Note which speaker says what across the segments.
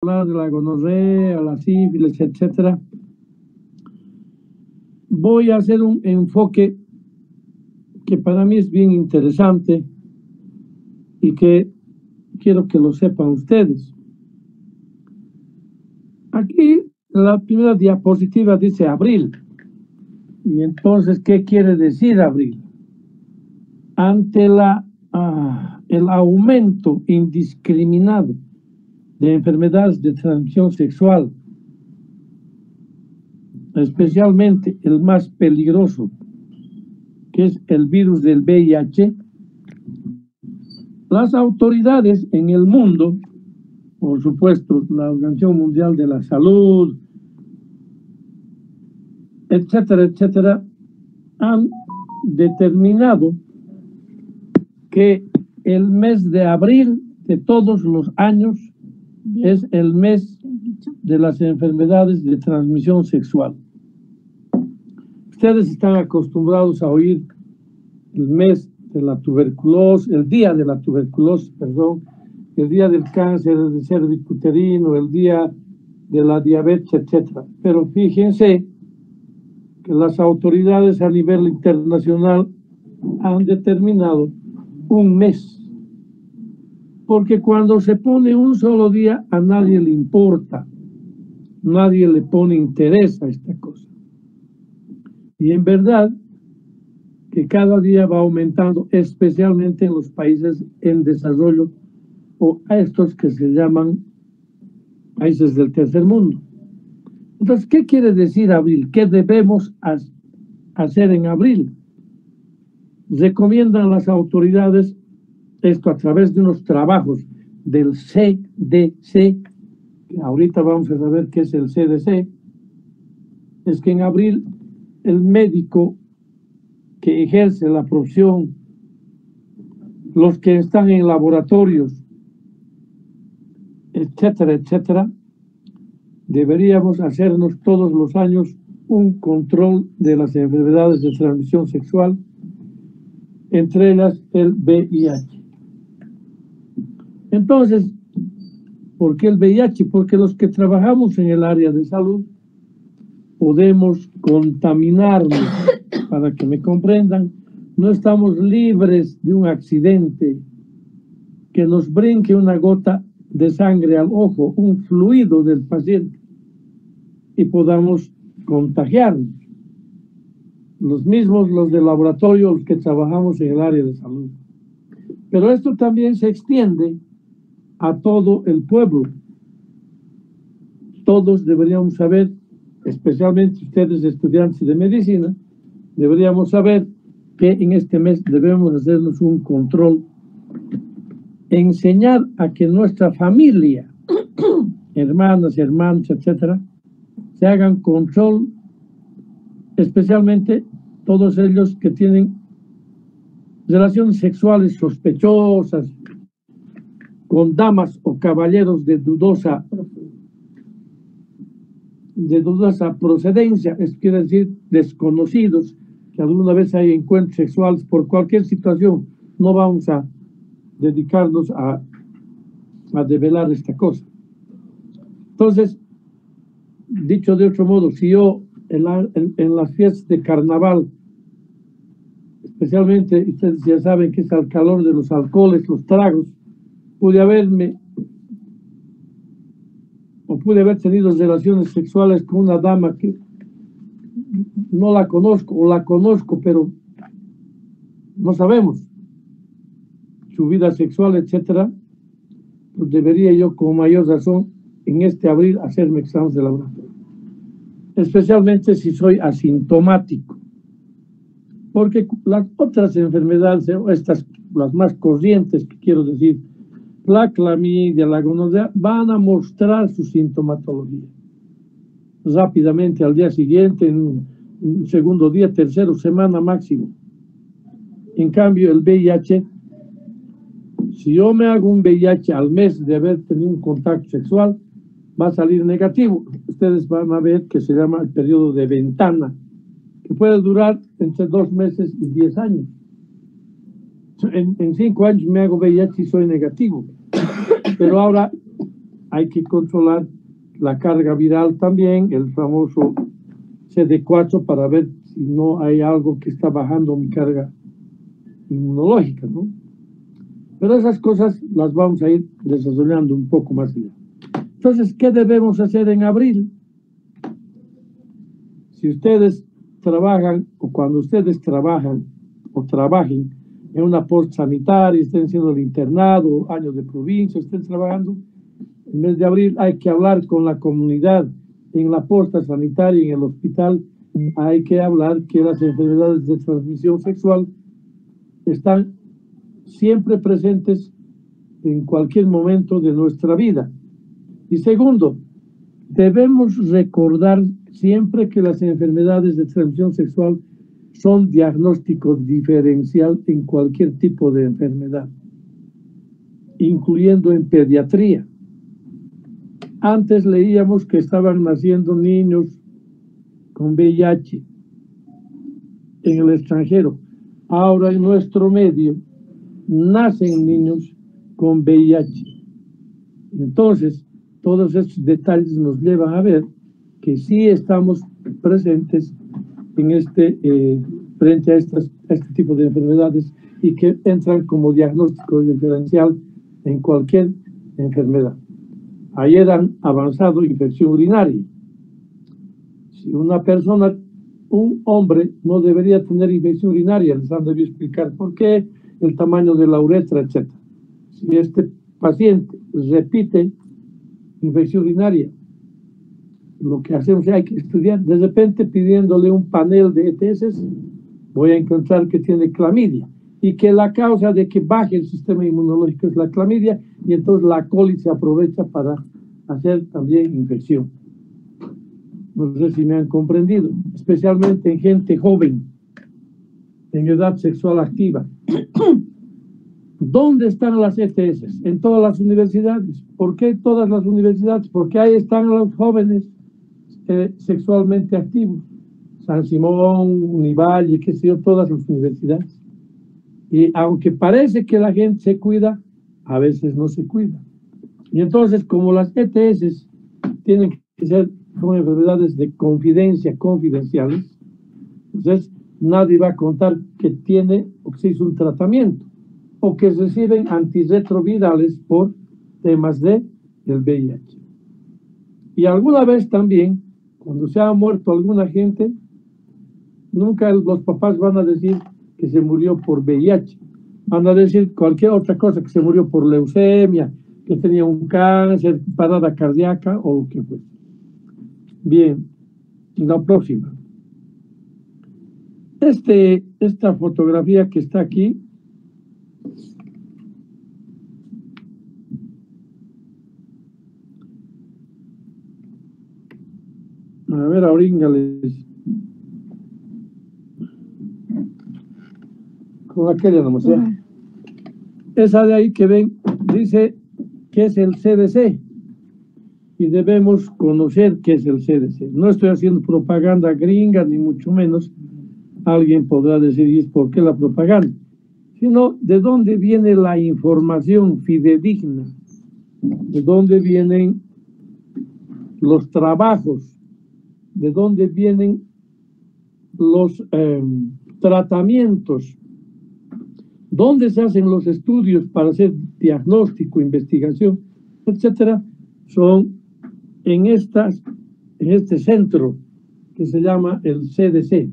Speaker 1: hablar de la gonorrea, la sífilis, etcétera, voy a hacer un enfoque que para mí es bien interesante y que quiero que lo sepan ustedes. Aquí la primera diapositiva dice abril. Y entonces, ¿qué quiere decir abril? Ante el aumento indiscriminado de enfermedades de transmisión sexual, especialmente el más peligroso, que es el virus del VIH, las autoridades en el mundo, por supuesto, la Organización Mundial de la Salud, etcétera, etcétera, han determinado que el mes de abril de todos los años es el mes de las enfermedades de transmisión sexual. Ustedes están acostumbrados a oír el mes de la tuberculosis, el día de la tuberculosis, perdón, el día del cáncer de cervicuterino, el día de la diabetes, etcétera. Pero fíjense que las autoridades a nivel internacional han determinado un mes, porque cuando se pone un solo día a nadie le importa, nadie le pone interés a esta cosa. Y en verdad que cada día va aumentando, especialmente en los países en desarrollo o a estos que se llaman países del tercer mundo. Entonces, ¿qué quiere decir abril? ¿Qué debemos hacer en abril? Recomiendan las autoridades esto a través de unos trabajos del CDC, que ahorita vamos a saber qué es el CDC, es que en abril el médico que ejerce la profesión, los que están en laboratorios, etcétera, etcétera, deberíamos hacernos todos los años un control de las enfermedades de transmisión sexual, entre ellas el VIH. Entonces, ¿por qué el VIH? Porque los que trabajamos en el área de salud podemos contaminarnos, para que me comprendan, no estamos libres de un accidente que nos brinque una gota de sangre al ojo, un fluido del paciente, y podamos contagiarnos. Los mismos, los del laboratorio, los que trabajamos en el área de salud. Pero esto también se extiende a todo el pueblo. Todos deberíamos saber, especialmente ustedes estudiantes de medicina, deberíamos saber que en este mes debemos hacernos un control, enseñar a que nuestra familia, hermanas, hermanos, etcétera, se hagan control, especialmente todos ellos que tienen relaciones sexuales sospechosas con damas o caballeros de dudosa procedencia, es quiere decir desconocidos, que alguna vez hay encuentros sexuales por cualquier situación. No vamos a dedicarnos a develar esta cosa. Entonces, dicho de otro modo, si yo en las fiestas de carnaval, especialmente, ustedes ya saben que es al calor de los alcoholes, los tragos, pude haber tenido relaciones sexuales con una dama que no la conozco, o la conozco, pero no sabemos su vida sexual, etcétera, pues debería yo con mayor razón en este abril hacerme exámenes de laboratorio, especialmente si soy asintomático, porque las otras enfermedades, estas las más corrientes que quiero decir, la clamidia, la gonorrea, van a mostrar su sintomatología rápidamente al día siguiente, en un segundo día, tercero, semana máximo. En cambio, el VIH, si yo me hago un VIH al mes de haber tenido un contacto sexual, va a salir negativo. Ustedes van a ver que se llama el periodo de ventana, que puede durar entre 2 meses y 10 años. En 5 años me hago VIH y soy negativo. Pero ahora hay que controlar la carga viral también, el famoso CD4, para ver si no hay algo que está bajando mi carga inmunológica, ¿no? Pero esas cosas las vamos a ir desarrollando un poco más allá. Entonces, ¿qué debemos hacer en abril? Si ustedes trabajan, o cuando ustedes trabajan o trabajen en una posta sanitaria, estén haciendo el internado, años de provincia, estén trabajando, en mes de abril hay que hablar con la comunidad en la posta sanitaria, en el hospital, hay que hablar que las enfermedades de transmisión sexual están siempre presentes en cualquier momento de nuestra vida. Y segundo, debemos recordar siempre que las enfermedades de transmisión sexual son diagnóstico diferencial en cualquier tipo de enfermedad, incluyendo en pediatría. Antes leíamos que estaban naciendo niños con VIH en el extranjero. Ahora en nuestro medio nacen niños con VIH. Entonces, todos estos detalles nos llevan a ver que sí estamos presentes en frente a este tipo de enfermedades y que entran como diagnóstico diferencial en cualquier enfermedad. Ayer han avanzado infección urinaria. Si una persona, un hombre, no debería tener infección urinaria, les han debido explicar por qué, el tamaño de la uretra, etc. Si este paciente repite infección urinaria, lo que hacemos es hay que estudiar. De repente, pidiéndole un panel de ETS, voy a encontrar que tiene clamidia y que la causa de que baje el sistema inmunológico es la clamidia, y entonces la coli se aprovecha para hacer también infección. No sé si me han comprendido, especialmente en gente joven, en edad sexual activa. ¿Dónde están las ETS? En todas las universidades. ¿Por qué todas las universidades? Porque ahí están los jóvenes sexualmente activos. San Simón, Univalle, qué sé yo, todas las universidades. Y aunque parece que la gente se cuida, a veces no se cuida. Y entonces, como las ETS tienen que ser, son enfermedades de confidencia, confidenciales, entonces nadie va a contar que tiene o que se hizo un tratamiento, o que reciben antirretrovirales por temas del VIH. Y alguna vez también, cuando se ha muerto alguna gente, nunca los papás van a decir que se murió por VIH. Van a decir cualquier otra cosa, que se murió por leucemia, que tenía un cáncer, parada cardíaca o lo que fuese. Bien, la próxima. Esta fotografía que está aquí a ver, ahorita con aquella nomás, ¿eh? Esa de ahí que ven dice que es el CDC y debemos conocer qué es el CDC. No estoy haciendo propaganda gringa ni mucho menos. Alguien podrá decir, ¿y por qué la propaganda? Sino de dónde viene la información fidedigna, de dónde vienen los trabajos, de dónde vienen los tratamientos, dónde se hacen los estudios para hacer diagnóstico, investigación, etcétera, son en este centro que se llama el CDC.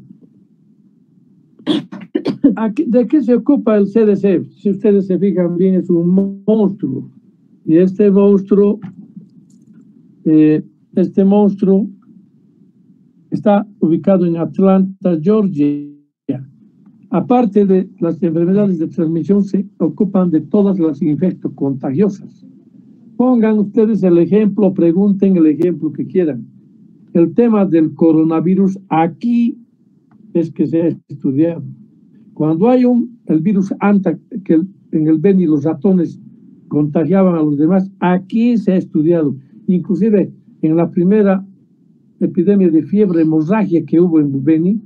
Speaker 1: ¿De qué se ocupa el CDC? Si ustedes se fijan bien, es un monstruo. Y este monstruo está ubicado en Atlanta, Georgia. Aparte de las enfermedades de transmisión, se ocupan de todas las infectocontagiosas. Pongan ustedes el ejemplo, pregunten el ejemplo que quieran. El tema del coronavirus aquí es que se ha estudiado. Cuando hay el virus ANTA, que en el Beni los ratones contagiaban a los demás, aquí se ha estudiado. Inclusive en la primera epidemia de fiebre hemorragia que hubo en Beni,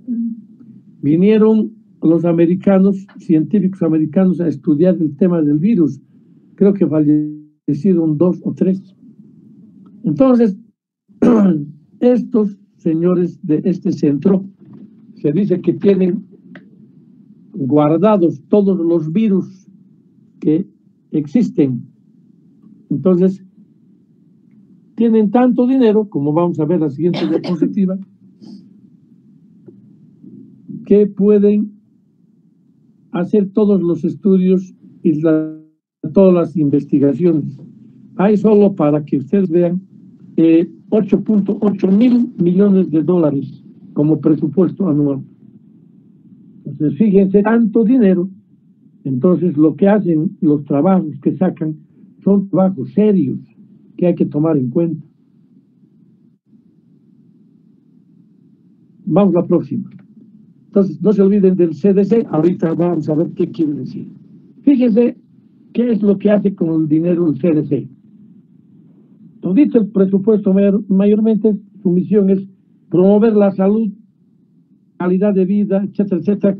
Speaker 1: vinieron los americanos, científicos americanos, a estudiar el tema del virus. Creo que fallecieron 2 o 3. Entonces, estos señores de este centro se dice que tienen guardados todos los virus que existen. Entonces, tienen tanto dinero, como vamos a ver la siguiente diapositiva, que pueden hacer todos los estudios y todas las investigaciones. Hay solo para que ustedes vean 8.8 mil millones de dólares como presupuesto anual. Entonces, fíjense, tanto dinero. Entonces, lo que hacen, los trabajos que sacan, son trabajos serios que hay que tomar en cuenta. Vamos a la próxima. Entonces, no se olviden del CDC. Ahorita vamos a ver qué quiere decir. Fíjense qué es lo que hace con el dinero el CDC. Todito el presupuesto mayormente, su misión es promover la salud, calidad de vida, etcétera, etcétera,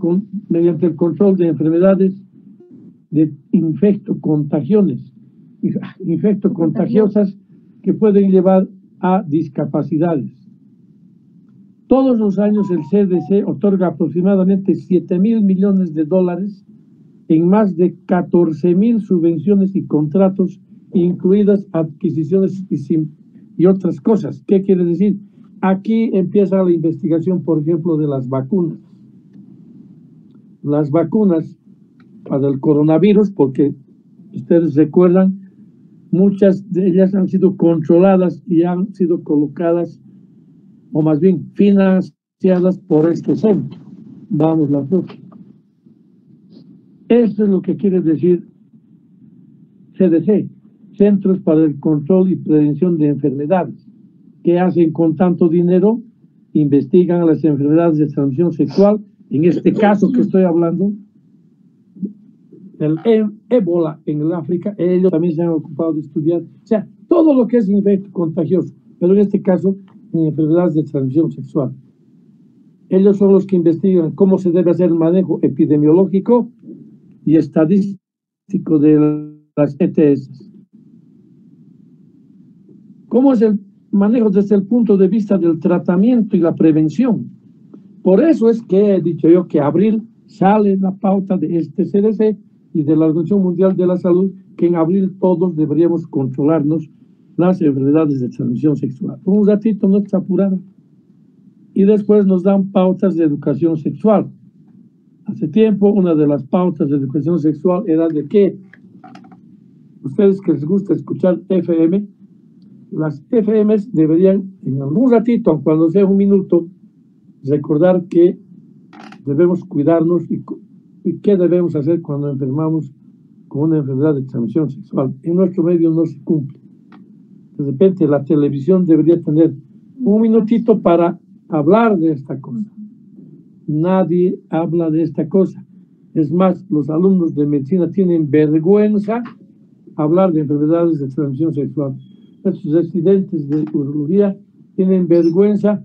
Speaker 1: mediante el control de enfermedades de infectocontagiosas que pueden llevar a discapacidades. Todos los años el CDC otorga aproximadamente 7.000 millones de dólares en más de 14.000 subvenciones y contratos, incluidas adquisiciones y otras cosas. ¿Qué quiere decir? Aquí empieza la investigación, por ejemplo, de las vacunas. Las vacunas para el coronavirus, porque ustedes recuerdan, muchas de ellas han sido controladas y han sido colocadas, o más bien financiadas por este centro. Vamos la próxima. Esto es lo que quiere decir CDC, Centros para el Control y Prevención de Enfermedades. ¿Qué hacen con tanto dinero? Investigan las enfermedades de transmisión sexual. En este caso que estoy hablando, el ébola en el África, ellos también se han ocupado de estudiar, o sea, todo lo que es infecto contagioso, pero en este caso, en enfermedades de transmisión sexual. Ellos son los que investigan cómo se debe hacer el manejo epidemiológico y estadístico de las ETS. ¿Cómo es el manejo desde el punto de vista del tratamiento y la prevención? Por eso es que he dicho yo que en abril sale la pauta de este CDC y de la Organización Mundial de la Salud, que en abril todos deberíamos controlarnos las enfermedades de transmisión sexual. Un ratito, no está apurada. Y después nos dan pautas de educación sexual. Hace tiempo, una de las pautas de educación sexual era de que ustedes que les gusta escuchar FM, las FMs deberían, en algún ratito, cuando sea un minuto, recordar que debemos cuidarnos y qué debemos hacer cuando enfermamos con una enfermedad de transmisión sexual. En nuestro medio no se cumple. De repente la televisión debería tener un minutito para hablar de esta cosa. Nadie habla de esta cosa. Es más, los alumnos de medicina tienen vergüenza hablar de enfermedades de transmisión sexual. Estos residentes de urología tienen vergüenza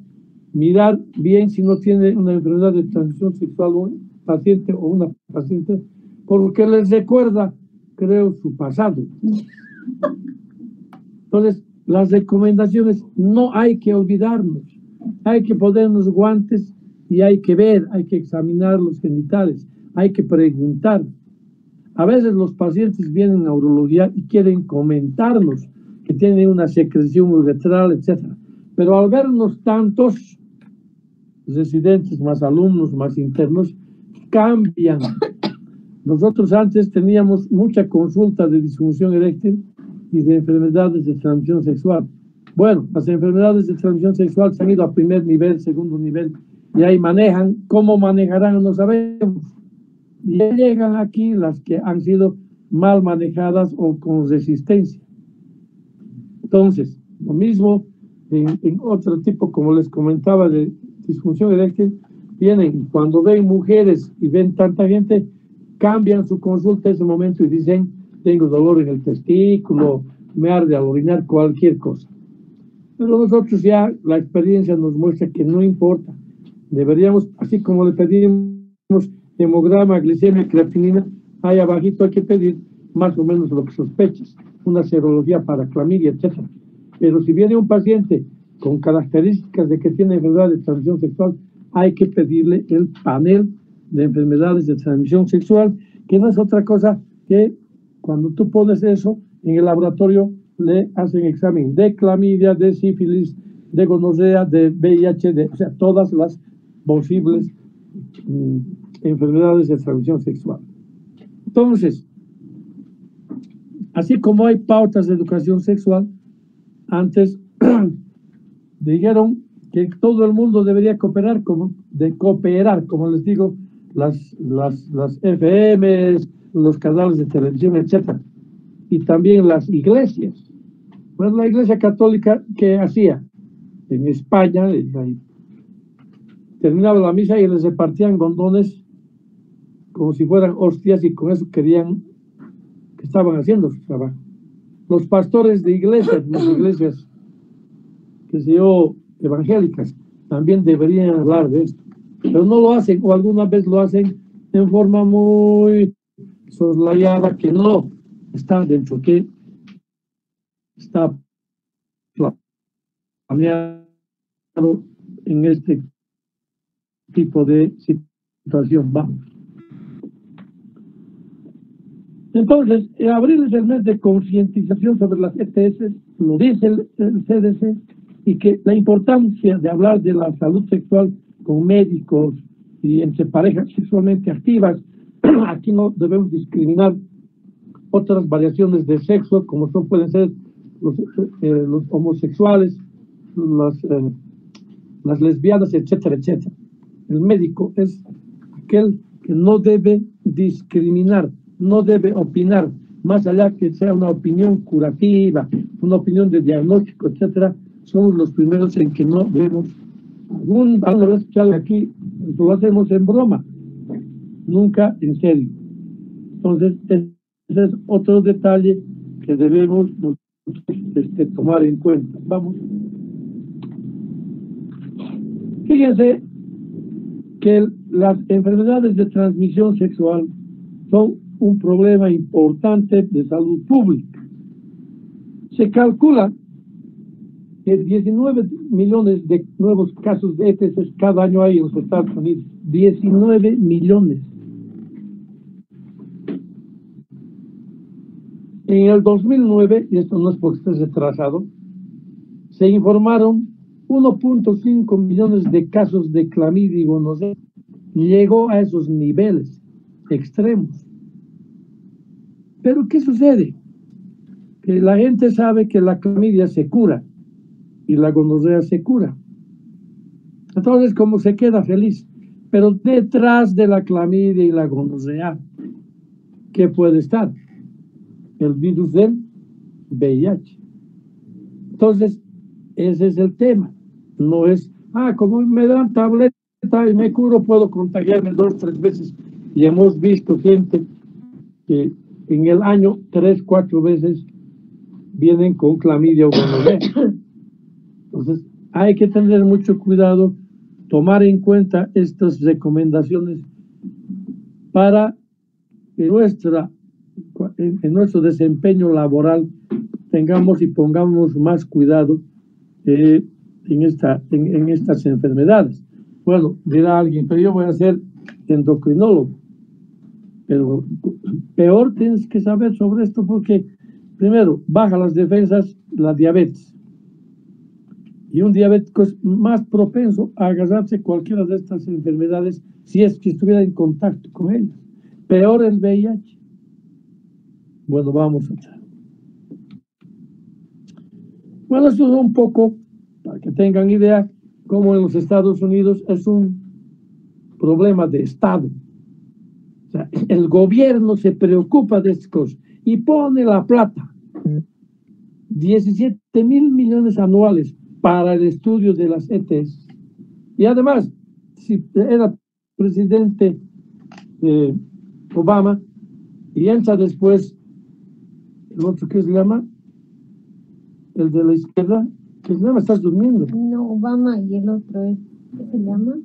Speaker 1: mirar bien si no tiene una enfermedad de transmisión sexual un paciente o una paciente, porque les recuerda, creo, su pasado. Entonces, las recomendaciones no hay que olvidarnos, hay que ponernos guantes y hay que ver, hay que examinar los genitales, hay que preguntar. A veces los pacientes vienen a urología y quieren comentarnos que tienen una secreción uretral, etc. Pero al vernos tantos residentes, más alumnos, más internos, cambian. Nosotros antes teníamos mucha consulta de disfunción eréctil y de enfermedades de transmisión sexual. Bueno, las enfermedades de transmisión sexual se han ido a primer nivel, segundo nivel, y ahí manejan. ¿Cómo manejarán? No sabemos. Y ya llegan aquí las que han sido mal manejadas o con resistencia. Entonces, lo mismo en otro tipo, como les comentaba, de disfunción eréctil, vienen, cuando ven mujeres y ven tanta gente, cambian su consulta en ese momento y dicen, tengo dolor en el testículo, me arde al orinar, cualquier cosa. Pero nosotros ya, la experiencia nos muestra que no importa. Deberíamos, así como le pedimos hemograma, glicemia, creatinina, ahí abajito hay que pedir más o menos lo que sospechas, una serología para clamidia, etc. Pero si viene un paciente con características de que tiene enfermedad de transmisión sexual, hay que pedirle el panel de enfermedades de transmisión sexual, que no es otra cosa que cuando tú pones eso en el laboratorio, le hacen examen de clamidia, de sífilis, de gonorrea, de VIH, o sea, todas las posibles enfermedades de transmisión sexual. Entonces, así como hay pautas de educación sexual, antes dijeron que todo el mundo debería cooperar, como les digo, las FM, los canales de televisión, etcétera, y también las iglesias. Pues la Iglesia Católica, ¿qué hacía? En España, terminaba la misa y les repartían condones como si fueran hostias, y con eso querían que estaban haciendo su trabajo. Los pastores de iglesias, las iglesias, que se yo, evangélicas, también deberían hablar de esto, pero no lo hacen, o alguna vez lo hacen en forma muy soslayada, que no está dentro, que está planeado en este tipo de situación. Vamos. Entonces, abril es el mes de concientización sobre las ETS, lo dice el CDC, y que la importancia de hablar de la salud sexual con médicos y entre parejas sexualmente activas. Aquí no debemos discriminar otras variaciones de sexo, como pueden ser los homosexuales, las lesbianas, etcétera, etcétera. El médico es aquel que no debe discriminar, no debe opinar, más allá que sea una opinión curativa, una opinión de diagnóstico, etcétera. Somos los primeros en que no debemos. Alguna vez escuchado aquí, lo hacemos en broma, nunca en serio. Entonces, ese es otro detalle que debemos tomar en cuenta. Vamos. Fíjense que las enfermedades de transmisión sexual son un problema importante de salud pública. Se calcula que 19 millones de nuevos casos de ETS cada año hay en los Estados Unidos. 19 millones. En el 2009, y esto no es porque esté retrasado, se informaron 1.5 millones de casos de clamidia y gonorrea. Llegó a esos niveles extremos. Pero ¿qué sucede? Que la gente sabe que la clamidia se cura y la gonorrea se cura. Entonces, como se queda feliz. Pero detrás de la clamidia y la gonorrea, ¿qué puede estar? El virus del VIH. Entonces, ese es el tema. No es, como me dan tableta y me curo, puedo contagiarme 2 o 3 veces. Y hemos visto gente que en el año 3 o 4 veces vienen con clamidia o gonorrea. Entonces, hay que tener mucho cuidado, tomar en cuenta estas recomendaciones para que en nuestro desempeño laboral tengamos y pongamos más cuidado en estas enfermedades. Bueno, dirá alguien, pero yo voy a ser endocrinólogo. Pero peor tienes que saber sobre esto, porque primero, baja las defensas, la diabetes. Y un diabético es más propenso a agarrarse cualquiera de estas enfermedades si es que estuviera en contacto con ellas. Peor el VIH. Bueno, vamos a echar. Bueno, esto es un poco, para que tengan idea, cómo en los Estados Unidos es un problema de Estado. O sea, el gobierno se preocupa de estas cosas y pone la plata. 17.000 millones anuales para el estudio de las ETS. Y además, si era presidente Obama y entra después el otro, ¿qué se llama? El de la izquierda, ¿qué se llama? ¿Estás durmiendo?
Speaker 2: No, Obama y el otro es, ¿qué se llama?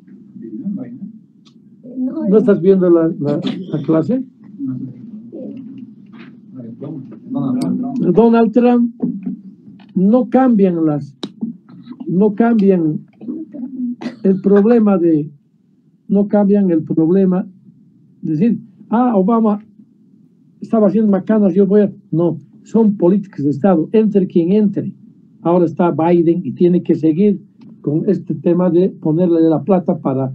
Speaker 1: ¿No estás viendo la clase? Donald Trump no cambian el problema de decir, Obama estaba haciendo macanas, no, son políticas de Estado, entre quien entre. Ahora está Biden y tiene que seguir con este tema de ponerle la plata para...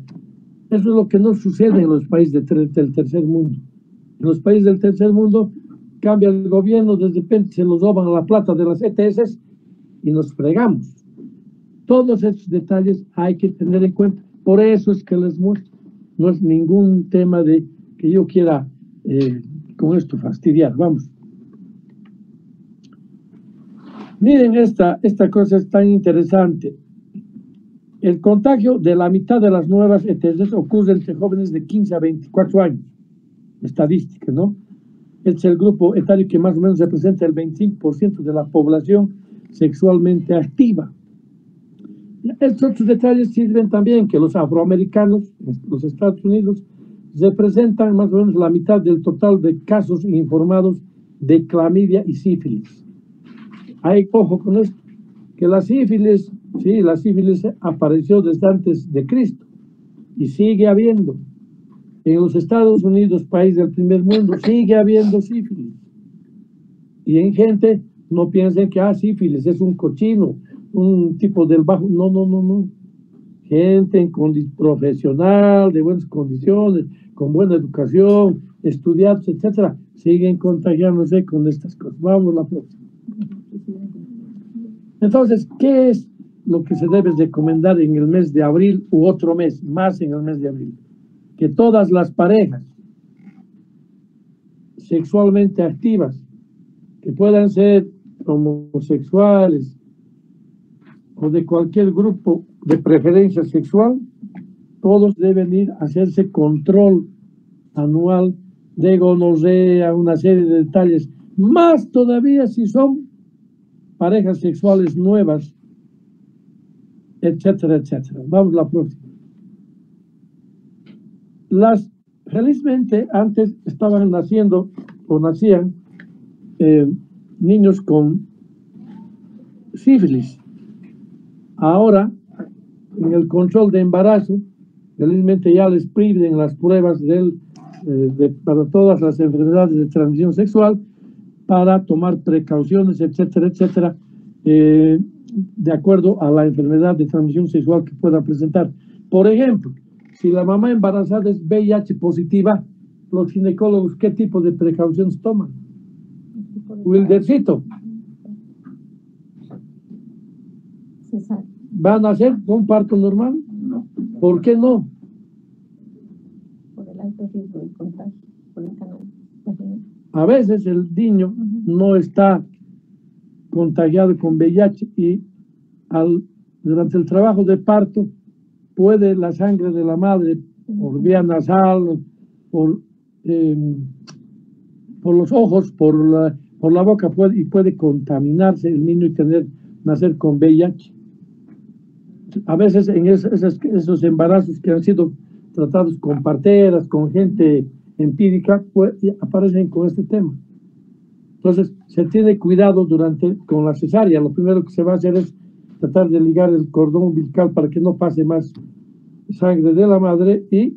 Speaker 1: Eso es lo que no sucede en los países del tercer mundo. En los países del tercer mundo cambia el gobierno, de repente se nos roban la plata de las ETS y nos fregamos. Todos estos detalles hay que tener en cuenta. Por eso es que les muestro. No es ningún tema de que yo quiera con esto fastidiar. Vamos. Miren, esta cosa es tan interesante. El contagio de la mitad de las nuevas ETS ocurre entre jóvenes de 15 a 24 años. Estadística, ¿no? Este es el grupo etario que más o menos representa el 25% de la población sexualmente activa. Estos otros detalles sirven también que los afroamericanos, los Estados Unidos, representan más o menos la mitad del total de casos informados de clamidia y sífilis. Hay ojo con esto, que la sífilis apareció desde antes de Cristo y sigue habiendo. En los Estados Unidos, país del primer mundo, sigue habiendo sífilis. Y en gente, no piensen que sífilis es un cochino, un tipo del bajo. No. Gente profesional, de buenas condiciones, con buena educación, estudiantes, etcétera, siguen contagiándose con estas cosas. Vamos a la próxima. Entonces, ¿qué es lo que se debe recomendar en el mes de abril u otro mes, más en el mes de abril? Que todas las parejas sexualmente activas, que puedan ser homosexuales o de cualquier grupo de preferencia sexual, todos deben ir a hacerse control anual de gonorrea, una serie de detalles, más todavía si son parejas sexuales nuevas, etcétera, etcétera. Vamos a la próxima. Felizmente antes estaban naciendo o nacían niños con sífilis. Ahora, en el control de embarazo, felizmente ya les priven las pruebas para todas las enfermedades de transmisión sexual, para tomar precauciones, etcétera, etcétera, de acuerdo a la enfermedad de transmisión sexual que pueda presentar. Por ejemplo, si la mamá embarazada es VIH positiva, los ginecólogos, ¿qué tipo de precauciones toman? Wildercito. ¿Van a hacer un parto normal?
Speaker 2: No.
Speaker 1: ¿Por qué no?
Speaker 2: Por el alto riesgo de contagio, por el canal.
Speaker 1: A veces el niño no está contagiado con VIH y durante el trabajo de parto puede la sangre de la madre por vía nasal, por los ojos, por la boca puede contaminarse el niño y nacer con VIH. A veces en esos embarazos que han sido tratados con parteras, con gente empírica, aparecen con este tema. Entonces, se tiene cuidado con la cesárea. Lo primero que se va a hacer es tratar de ligar el cordón umbilical para que no pase más sangre de la madre y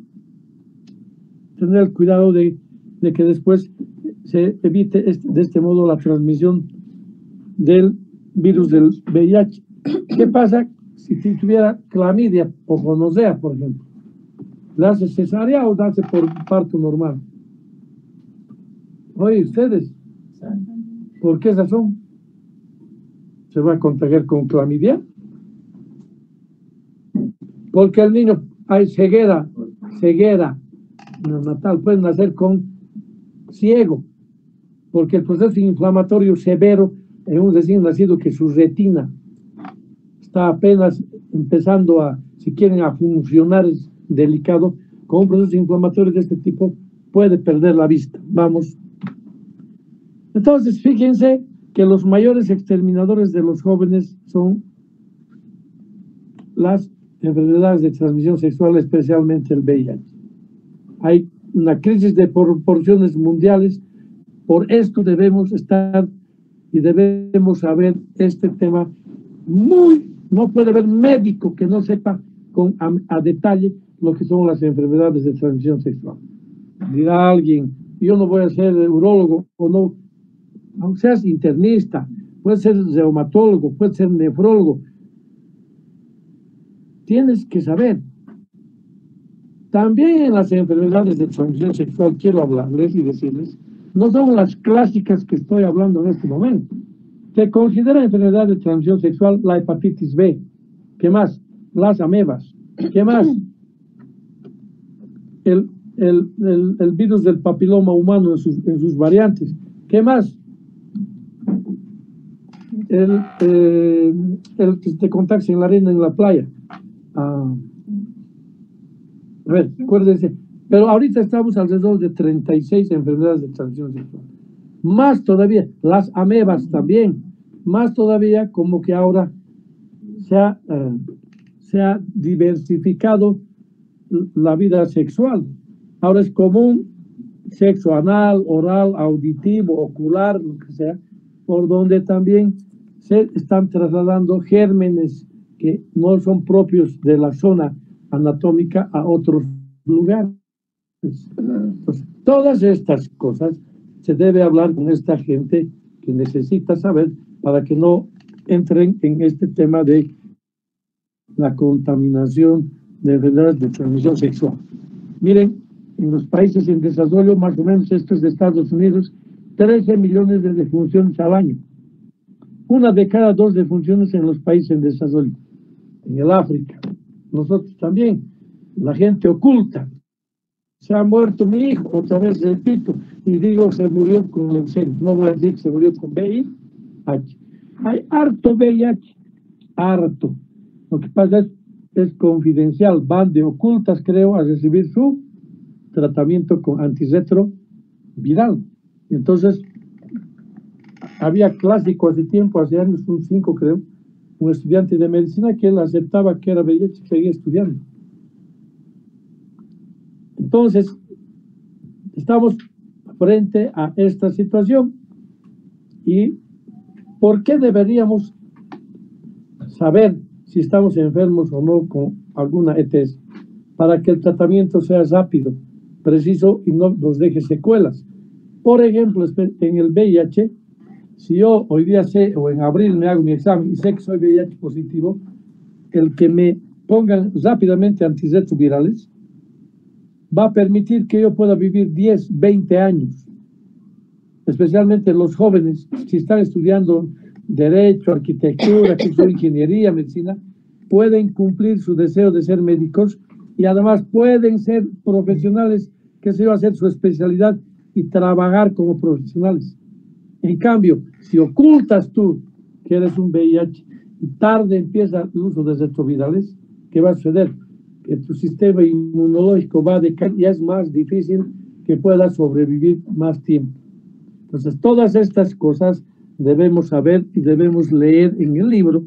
Speaker 1: tener el cuidado de que después se evite de este modo la transmisión del virus del VIH. ¿Qué pasa si tuviera clamidia o gonorrea, por ejemplo? ¿Le hace cesárea o nace por parto normal? Oye, ustedes, ¿por qué razón se va a contagiar con clamidia? Porque el niño hay ceguera neonatal, puede nacer con ciego, porque el proceso inflamatorio severo en un recién nacido que su retina está apenas empezando si quieren, a funcionar, es delicado, con un proceso inflamatorio de este tipo puede perder la vista. Vamos. Entonces, fíjense que los mayores exterminadores de los jóvenes son las enfermedades de transmisión sexual, especialmente el VIH. Hay una crisis de proporciones mundiales. Por esto debemos estar y debemos saber este tema no puede haber médico que no sepa a detalle lo que son las enfermedades de transmisión sexual. Dirá alguien, yo no voy a ser urólogo o no, aunque seas internista, puede ser reumatólogo, puede ser nefrólogo, tienes que saber. También en las enfermedades de transmisión sexual quiero hablarles y decirles, no son las clásicas que estoy hablando en este momento. Se considera enfermedad de transmisión sexual la hepatitis B. ¿Qué más? Las amebas. ¿Qué más? El virus del papiloma humano en sus variantes. ¿Qué más? El que te contacte en la arena, en la playa. A ver, acuérdense. Pero ahorita estamos alrededor de 36 enfermedades de transmisión sexual. Más todavía, las amebas también. Más todavía, como que ahora se ha diversificado la vida sexual. Ahora es común sexo anal, oral, auditivo, ocular, lo que sea, por donde también se están trasladando gérmenes que no son propios de la zona anatómica a otros lugares. Entonces, todas estas cosas se debe hablar con esta gente que necesita saber para que no entren en este tema de la contaminación de enfermedades de transmisión sexual. Miren, en los países en desarrollo, más o menos esto es de Estados Unidos, 13 millones de defunciones al año. 1 de cada 2 defunciones en los países en desarrollo. En el África, nosotros también, la gente oculta. Se ha muerto mi hijo, otra vez repito, y digo se murió con leucemia. No voy a decir que se murió con VIH. Hay harto VIH, harto. Lo que pasa es confidencial, van de ocultas, creo, a recibir su tratamiento con antirretroviral. Y entonces, había clásico hace tiempo, hace años, un 5 creo, un estudiante de medicina que él aceptaba que era VIH y seguía estudiando. Entonces, estamos frente a esta situación. ¿Y por qué deberíamos saber si estamos enfermos o no con alguna ETS? Para que el tratamiento sea rápido, preciso y no nos deje secuelas. Por ejemplo, en el VIH, si yo hoy día sé, o en abril me hago mi examen y sé que soy VIH positivo, el que me pongan rápidamente antirretrovirales va a permitir que yo pueda vivir 10, 20 años. Especialmente los jóvenes, si están estudiando Derecho, Arquitectura, Ingeniería, Medicina, pueden cumplir su deseo de ser médicos y además pueden ser profesionales que se va a hacer su especialidad y trabajar como profesionales. En cambio, si ocultas tú que eres un VIH y tarde empieza el uso de retrovirales, ¿qué va a suceder? Que tu sistema inmunológico va a decaer y es más difícil que puedas sobrevivir más tiempo. Entonces, todas estas cosas debemos saber y debemos leer en el libro.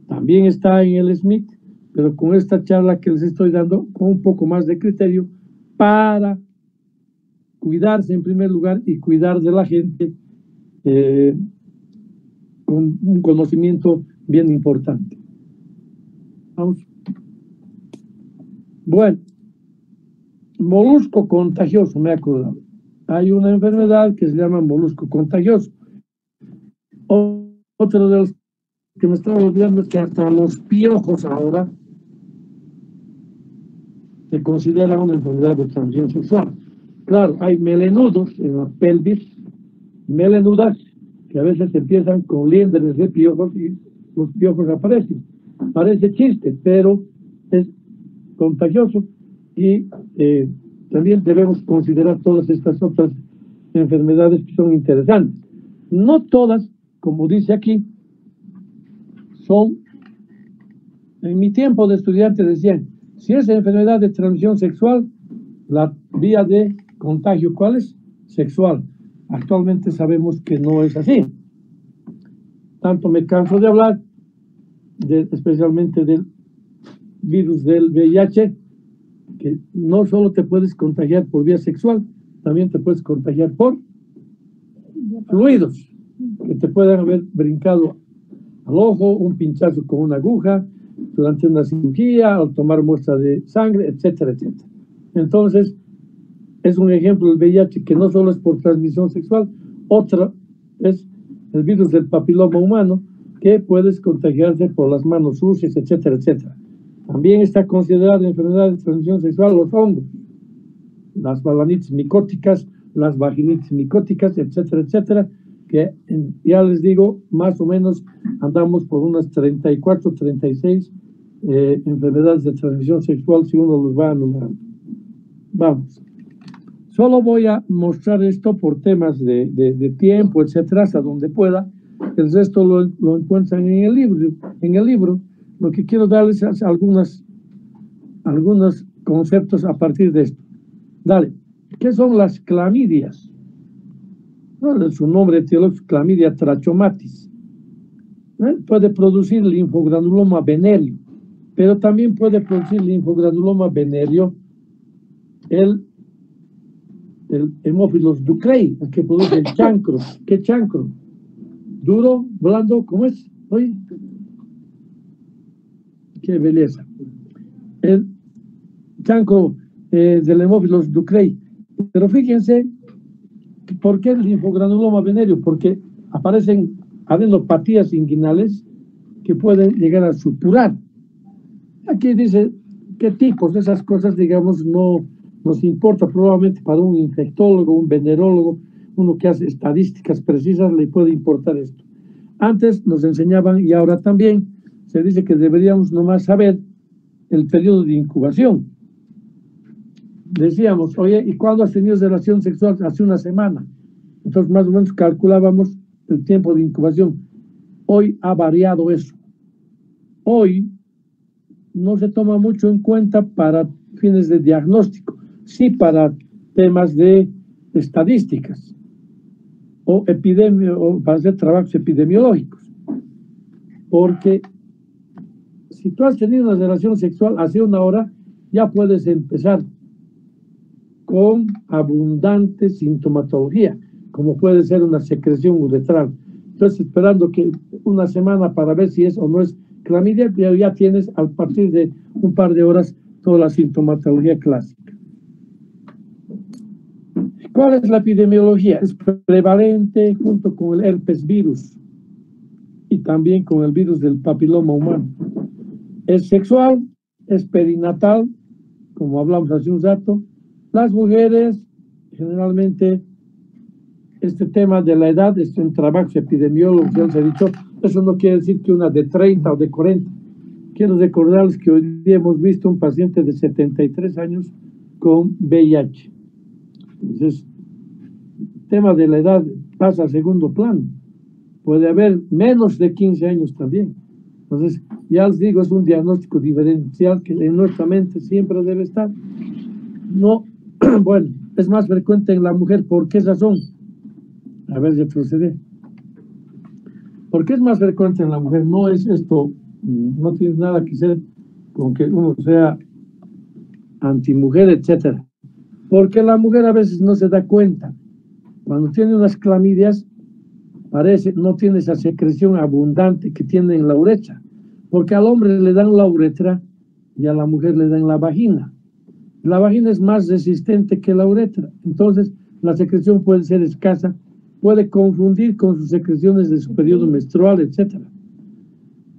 Speaker 1: También está en el Smith, pero con esta charla que les estoy dando, con un poco más de criterio, para cuidarse en primer lugar y cuidar de la gente con un conocimiento bien importante. Vamos. Bueno, molusco contagioso, me he acordado. Hay una enfermedad que se llama molusco contagioso. Otro de los que me estaba olvidando es que hasta los piojos ahora se considera una enfermedad de transmisión sexual. Claro, hay melenudos en la pelvis, melenudas, que a veces empiezan con liendres de piojos y los piojos aparecen. Parece chiste, pero es contagioso y también debemos considerar todas estas otras enfermedades que son interesantes. No todas, como dice aquí, son, en mi tiempo de estudiante decían, si es enfermedad de transmisión sexual, la vía de contagio, ¿cuál es? Sexual. Actualmente sabemos que no es así. Tanto me canso de hablar, especialmente del virus del VIH, que no solo te puedes contagiar por vía sexual, también te puedes contagiar por fluidos, que te puedan haber brincado al ojo, un pinchazo con una aguja, durante una cirugía, al tomar muestra de sangre, etcétera, etcétera. Entonces, es un ejemplo del VIH que no solo es por transmisión sexual, otra es el virus del papiloma humano, que puedes contagiarse por las manos sucias, etcétera, etcétera. También está considerada enfermedad de transmisión sexual los hongos, las balanitis micóticas, las vaginitis micóticas, etcétera, etcétera, que ya les digo, más o menos andamos por unas 34, 36 enfermedades de transmisión sexual si uno los va enumerando. Vamos. Solo voy a mostrar esto por temas de tiempo, etcétera, hasta donde pueda. El resto lo encuentran en el libro. En el libro, lo que quiero darles es algunos conceptos a partir de esto. Dale. ¿Qué son las clamidias? No, su nombre etiológico, clamidia trachomatis. Puede producir linfogranuloma venéreo, pero también puede producir linfogranuloma venéreo el Haemophilus ducreyi, el que produce el chancro. ¿Qué chancro? Duro, blando, ¿cómo es? Oye, qué belleza. El chancro del Haemophilus ducreyi. Pero fíjense, ¿por qué el linfogranuloma venéreo? Porque aparecen adenopatías inguinales que pueden llegar a suturar. Aquí dice qué tipos de esas cosas, digamos, no nos importa. Probablemente para un infectólogo, un venerólogo, uno que hace estadísticas precisas, le puede importar esto. Antes nos enseñaban, y ahora también, se dice que deberíamos nomás saber el periodo de incubación. Decíamos, oye, ¿y cuándo has tenido relación sexual? Hace una semana. Entonces, más o menos calculábamos el tiempo de incubación. Hoy ha variado eso. Hoy no se toma mucho en cuenta para fines de diagnóstico, sí para temas de estadísticas o para hacer trabajos epidemiológicos. Porque si tú has tenido una relación sexual hace una hora, ya puedes empezar con abundante sintomatología, como puede ser una secreción uretral. Entonces, esperando que una semana para ver si es o no es clamidia, pero ya tienes a partir de un par de horas toda la sintomatología clásica. ¿Cuál es la epidemiología? Es prevalente junto con el herpes virus y también con el virus del papiloma humano. Es sexual, es perinatal, como hablamos hace un rato. Las mujeres, generalmente, este tema de la edad es un trabajo epidemiólogo, ya les he dicho, eso no quiere decir que una de 30 o de 40. Quiero recordarles que hoy día hemos visto un paciente de 73 años con VIH. Entonces, el tema de la edad pasa a segundo plano. Puede haber menos de 15 años también. Entonces, ya les digo, es un diagnóstico diferencial que en nuestra mente siempre debe estar. No, bueno, es más frecuente en la mujer. ¿Por qué razón? A ver, retroceder. ¿Por qué es más frecuente en la mujer? No es esto, no tiene nada que ver con que uno sea antimujer, etcétera. Porque la mujer a veces no se da cuenta. Cuando tiene unas clamidias, parece, no tiene esa secreción abundante que tiene en la uretra. Porque al hombre le dan la uretra y a la mujer le dan la vagina. La vagina es más resistente que la uretra. Entonces, la secreción puede ser escasa, puede confundir con sus secreciones de su periodo menstrual, etc.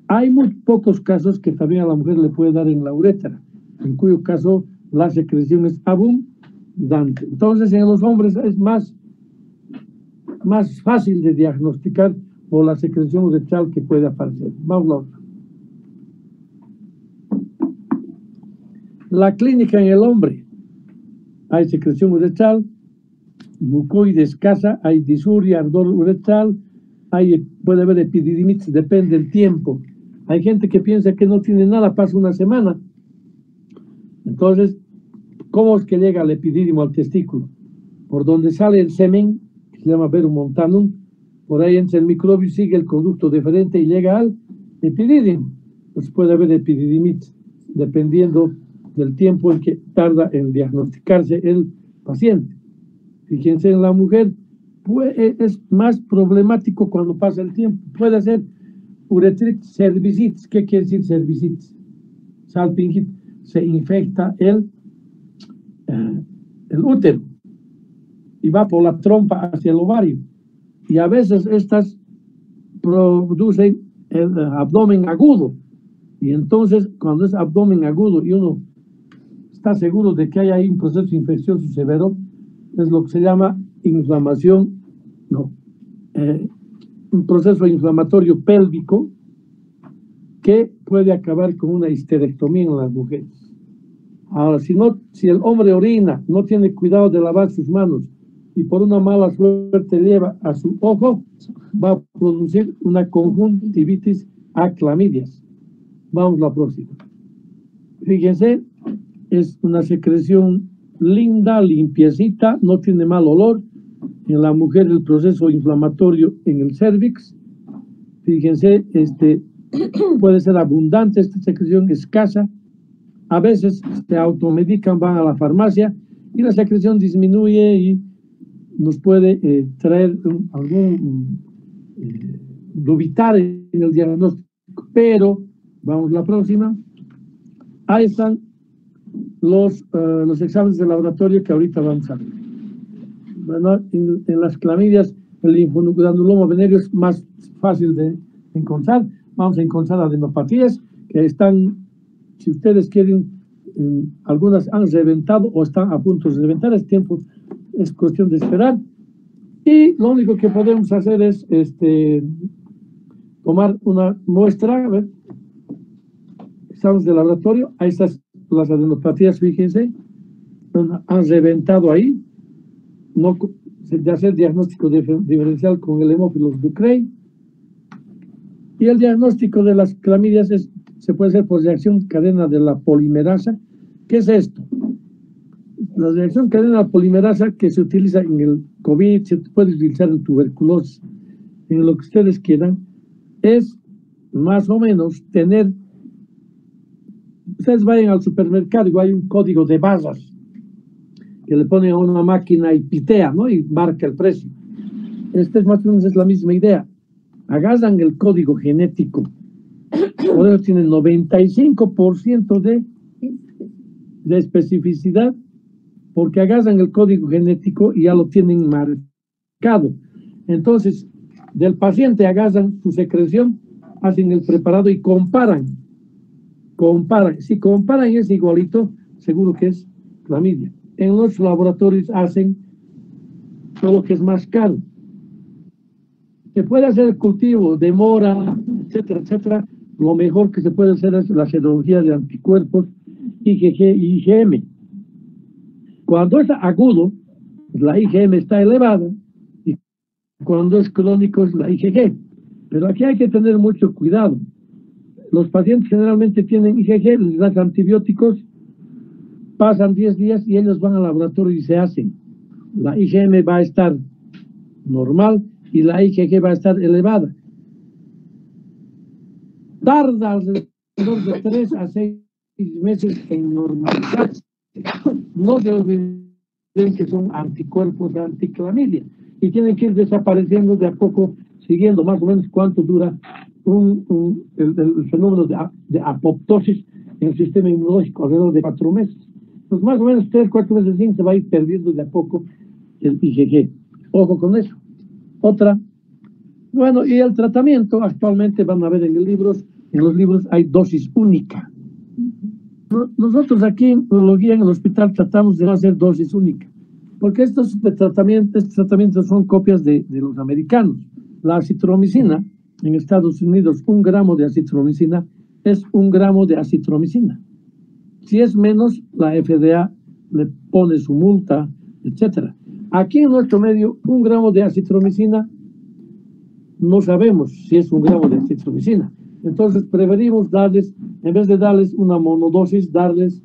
Speaker 1: Hay muy pocos casos que también a la mujer le puede dar en la uretra, en cuyo caso la secreción es abundante. Entonces, en los hombres es más fácil de diagnosticar por la secreción uretral que puede aparecer. Vamos a la otra. La clínica en el hombre. Hay secreción uretral, mucoide escasa, hay disuria, ardor uretral, puede haber epididimitis, depende del tiempo. Hay gente que piensa que no tiene nada, pasa una semana. Entonces, ¿cómo es que llega el epididimo al testículo? Por donde sale el semen, que se llama verum montanum, por ahí entra el microbio, sigue el conducto deferente y llega al epididimo. Pues puede haber epididimitis, dependiendo del tiempo en que tarda en diagnosticarse el paciente. Fíjense en la mujer, es más problemático cuando pasa el tiempo. Puede ser uretritis cervicitis. ¿Qué quiere decir cervicitis? Salpingit, se infecta el útero y va por la trompa hacia el ovario. Y a veces estas producen el abdomen agudo. Y entonces, cuando es abdomen agudo y uno está seguro de que hay ahí un proceso infeccioso severo, es lo que se llama inflamación, un proceso inflamatorio pélvico que puede acabar con una histerectomía en las mujeres. Ahora, si el hombre orina, no tiene cuidado de lavar sus manos y por una mala suerte lleva a su ojo, va a producir una conjuntivitis a clamidias. Vamos a la próxima. Fíjense, es una secreción linda, limpiecita, no tiene mal olor. En la mujer el proceso inflamatorio en el cervix. Fíjense, puede ser abundante esta secreción, escasa. A veces se automedican, van a la farmacia y la secreción disminuye y nos puede traer dubitar en el diagnóstico. Pero, vamos a la próxima. Ahí están los exámenes de laboratorio que ahorita vamos a ver. Bueno, en las clamidias, el linfogranuloma venéreo es más fácil de encontrar. Vamos a encontrar adenopatías que están, si ustedes quieren, algunas han reventado o están a punto de reventar. Es cuestión de esperar. Y lo único que podemos hacer es tomar una muestra, a ver, exámenes de laboratorio. Ahí están las adenopatías, fíjense, han reventado ahí. No, de hacer diagnóstico diferencial con el hemófilos Ducrey. Y el diagnóstico de las clamidias se puede hacer por reacción cadena de la polimerasa. ¿Qué es esto? La reacción cadena de la polimerasa que se utiliza en el COVID, se puede utilizar en tuberculosis, en lo que ustedes quieran, es más o menos tener, ustedes vayan al supermercado y hay un código de barras que le ponen a una máquina y pitea, ¿no? Y marca el precio. Es más o menos es la misma idea. Agarran el código genético, por eso tienen 95% de especificidad, porque agarran el código genético y ya lo tienen marcado. Entonces, del paciente agarran su secreción, hacen el preparado y comparan. Si comparan y es igualito, seguro que es clamidia. En los laboratorios hacen todo lo que es más caro. Se puede hacer el cultivo, demora, etcétera, etcétera. Lo mejor que se puede hacer es la serología de anticuerpos, IgG y IgM. Cuando es agudo, la IgM está elevada, y cuando es crónico es la IgG. Pero aquí hay que tener mucho cuidado. Los pacientes generalmente tienen IgG, les dan antibióticos, pasan 10 días y ellos van al laboratorio y se hacen. La IgM va a estar normal y la IgG va a estar elevada. Tarda alrededor de 3 a 6 meses en normalizarse. No se olviden que son anticuerpos de anticlamidia y tienen que ir desapareciendo de a poco, siguiendo más o menos cuánto dura el fenómeno de apoptosis en el sistema inmunológico, alrededor de 4 meses. Pues más o menos 3, 4 meses sin se va a ir perdiendo de a poco el IgG. Ojo con eso. Otra. Bueno, y el tratamiento actualmente van a ver en los libros hay dosis única. Nosotros aquí en urología en el hospital tratamos de no hacer dosis única, porque estos tratamientos son copias de los americanos. La acitromicina, en Estados Unidos, 1 gramo de acitromicina es 1 gramo de acitromicina. Si es menos, la FDA le pone su multa, etcétera. Aquí en nuestro medio, 1 gramo de acitromicina, no sabemos si es 1 gramo de acitromicina. Entonces preferimos darles, en vez de darles una monodosis, darles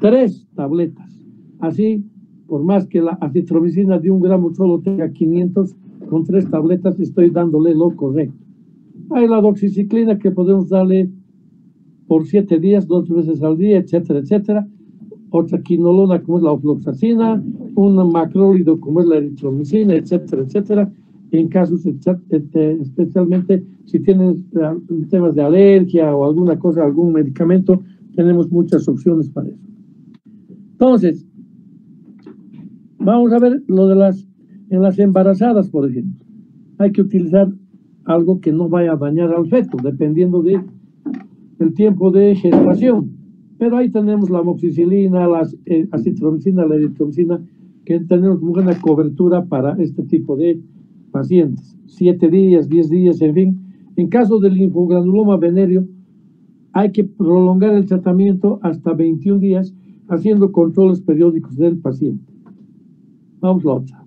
Speaker 1: 3 tabletas. Así, por más que la acitromicina de 1 gramo solo tenga 500, con 3 tabletas estoy dándole lo correcto. Hay la doxiciclina que podemos darle por 7 días, 2 veces al día, etcétera, etcétera. otra quinolona como es la ofloxacina, un macrólido como es la eritromicina, etcétera, etcétera, en casos especialmente si tienen temas de alergia o alguna cosa, algún medicamento, tenemos muchas opciones para eso. Entonces, vamos a ver lo de en las embarazadas, por ejemplo. Hay que utilizar algo que no vaya a dañar al feto, dependiendo del tiempo de gestación. Pero ahí tenemos la amoxicilina, la acitromicina, la eritromicina, que tenemos buena cobertura para este tipo de pacientes. 7 días, 10 días, en fin. En caso del linfogranuloma venéreo, hay que prolongar el tratamiento hasta 21 días, haciendo controles periódicos del paciente. Vamos a la otra.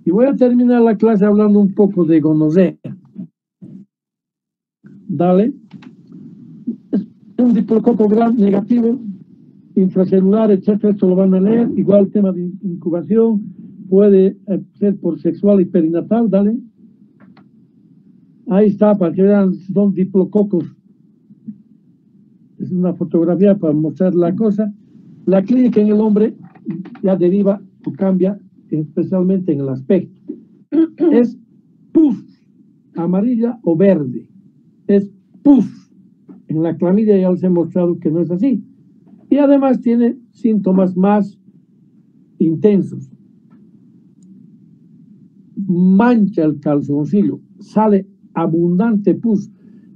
Speaker 1: Y voy a terminar la clase hablando un poco de gonorrea. Dale. Un diplococo gram negativo, intracelular, etcétera, esto lo van a leer. Igual el tema de incubación puede ser por sexual y perinatal, dale. Ahí está, para que vean, son diplococos. Es una fotografía para mostrar la cosa. La clínica en el hombre ya deriva o cambia, especialmente en el aspecto. Es pus, amarilla o verde. Es pus. En la clamidia ya les he mostrado que no es así. Y además tiene síntomas más intensos. Mancha el calzoncillo, sale abundante pus.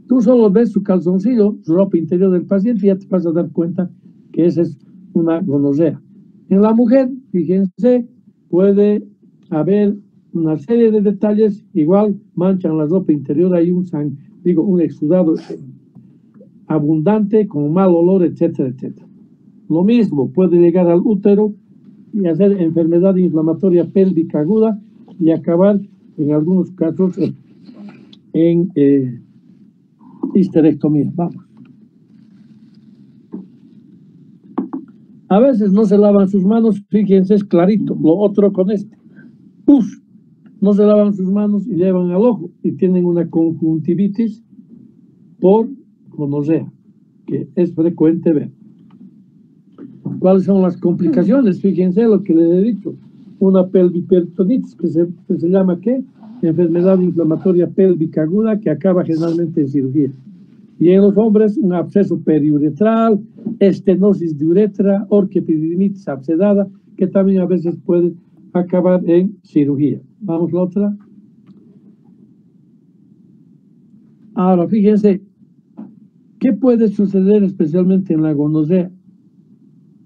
Speaker 1: Tú solo ves su calzoncillo, su ropa interior del paciente, y ya te vas a dar cuenta que esa es una gonorrea. En la mujer, fíjense, puede haber una serie de detalles, igual manchan la ropa interior, hay un exudado abundante, con mal olor, etcétera, etcétera. Lo mismo puede llegar al útero y hacer enfermedad inflamatoria pélvica aguda y acabar, en algunos casos, en histerectomía. Vamos. A veces no se lavan sus manos, fíjense, es clarito. Lo otro con este. Pus. No se lavan sus manos y llevan al ojo y tienen una conjuntivitis por gonorrea, que es frecuente ver. ¿Cuáles son las complicaciones? Fíjense lo que les he dicho. Una pelviperitonitis, que se llama ¿qué? Enfermedad inflamatoria pélvica aguda, que acaba generalmente en cirugía. Y en los hombres, un absceso periuretral, estenosis de uretra, orquiepididimitis abscedada, que también a veces puede acabar en cirugía. Vamos a la otra. Ahora, fíjense, ¿qué puede suceder especialmente en la gonorrea?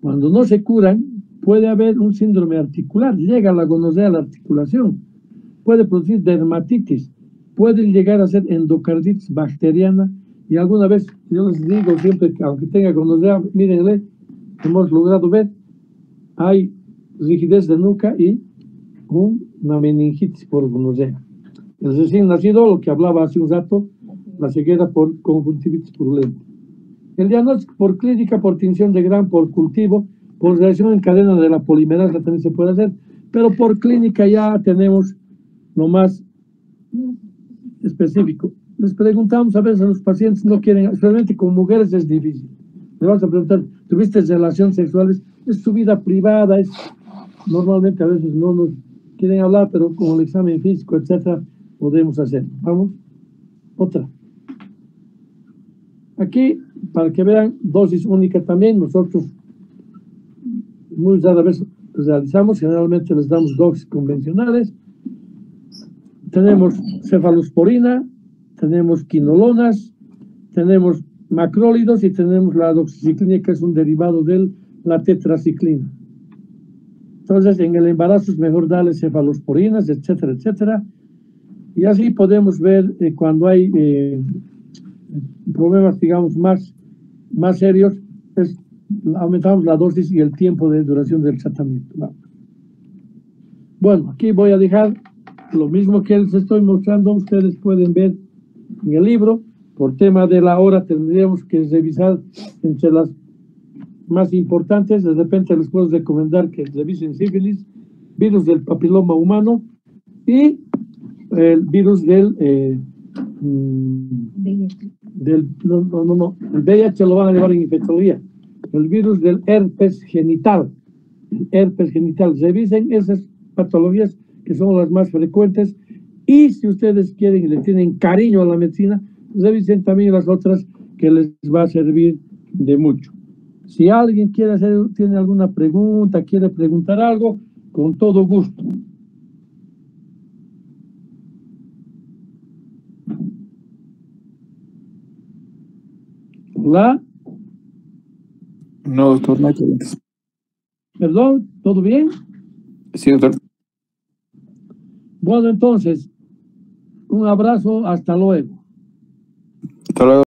Speaker 1: Cuando no se curan, puede haber un síndrome articular, llega la gonorrea a la articulación, puede producir dermatitis, puede llegar a ser endocarditis bacteriana, y alguna vez, yo les digo siempre que aunque tenga gonorrea, mírenle, hemos logrado ver, hay rigidez de nuca y una meningitis por gonorrea. El recién nacido, lo que hablaba hace un rato, la ceguera por conjuntivitis purulenta. El diagnóstico por clínica, por tinción de Gram, por cultivo, por reacción en cadena de la polimerasa también se puede hacer, pero por clínica ya tenemos lo más específico. Les preguntamos a veces a los pacientes, no quieren, especialmente con mujeres es difícil. Le vamos a preguntar, ¿tuviste relaciones sexuales? Es su vida privada, normalmente a veces no nos quieren hablar, pero con el examen físico, etcétera, podemos hacer. Vamos, otra. Aquí, para que vean, dosis única también, nosotros muy rara vez realizamos, generalmente les damos dosis convencionales. Tenemos cefalosporina, tenemos quinolonas, tenemos macrólidos y tenemos la doxiciclina, que es un derivado de la tetraciclina. Entonces, en el embarazo es mejor darle cefalosporinas, etcétera, etcétera. Y así podemos ver cuando hay problemas, digamos, más serios, aumentamos la dosis y el tiempo de duración del tratamiento. Vamos. Bueno, aquí voy a dejar lo mismo que les estoy mostrando. Ustedes pueden ver en el libro. Por tema de la hora tendríamos que revisar entre las más importantes. De repente les puedo recomendar que revisen sífilis, virus del papiloma humano y el virus del el VIH lo van a llevar en infectología. el virus del herpes genital. El herpes genital. Revisen esas patologías que son las más frecuentes, y si ustedes quieren y le tienen cariño a la medicina, revisen también las otras que les va a servir de mucho. Si alguien tiene alguna pregunta, quiere preguntar algo, con todo gusto. Hola.
Speaker 3: No, doctor, no hay preguntas.
Speaker 1: Perdón, ¿todo bien?
Speaker 3: Sí, doctor.
Speaker 1: Bueno, entonces, un abrazo, hasta luego.
Speaker 3: Hasta luego.